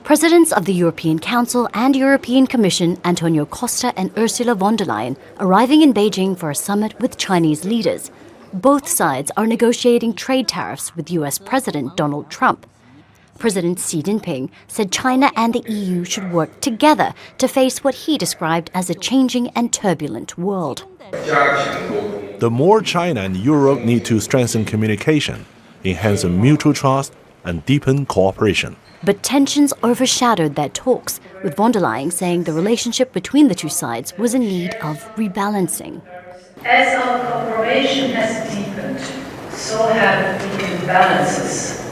Presidents of the European Council and European Commission, Antonio Costa and Ursula von der Leyen, arriving in Beijing for a summit with Chinese leaders. Both sides are negotiating trade tariffs with US President Donald Trump. President Xi Jinping said China and the EU should work together to face what he described as a changing and turbulent world. The more China and Europe need to strengthen communication, enhance mutual trust, and deepen cooperation. But tensions overshadowed their talks, with von der Leyen saying the relationship between the two sides was in need of rebalancing. As our cooperation has deepened, so have the imbalances.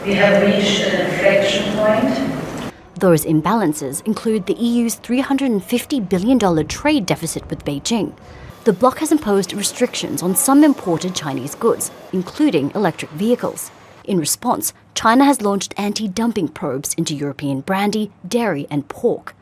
We have reached an inflection point. Those imbalances include the EU's $350 billion trade deficit with Beijing. The bloc has imposed restrictions on some imported Chinese goods, including electric vehicles. In response, China has launched anti-dumping probes into European brandy, dairy and pork.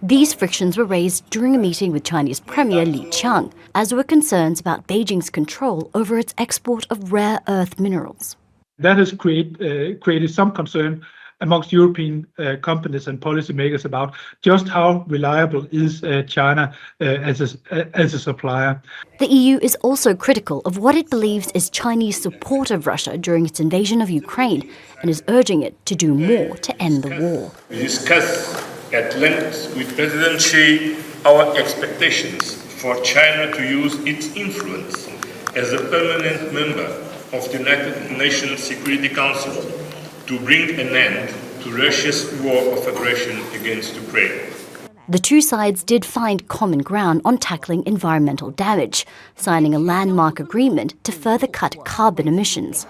These frictions were raised during a meeting with Chinese Premier Li Qiang, as were concerns about Beijing's control over its export of rare earth minerals. That has created some concern amongst European companies and policymakers about just how reliable is China as a supplier. The EU is also critical of what it believes is Chinese support of Russia during its invasion of Ukraine and is urging it to do more to end the war. We discussed at length with President Xi our expectations for China to use its influence as a permanent member of the United Nations Security Council to bring an end to Russia's war of aggression against Ukraine. The two sides did find common ground on tackling environmental damage, signing a landmark agreement to further cut carbon emissions.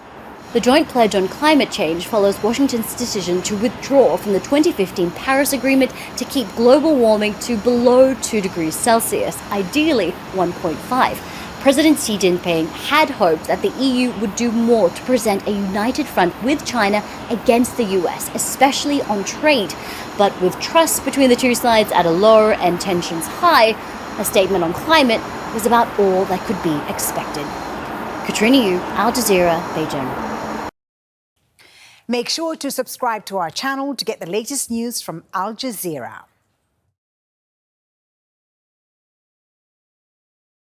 The joint pledge on climate change follows Washington's decision to withdraw from the 2015 Paris Agreement to keep global warming to below 2 degrees Celsius, ideally 1.5. President Xi Jinping had hoped that the EU would do more to present a united front with China against the US, especially on trade. But with trust between the two sides at a low and tensions high, a statement on climate was about all that could be expected. Katrina Yu, Al Jazeera, Beijing. Make sure to subscribe to our channel to get the latest news from Al Jazeera.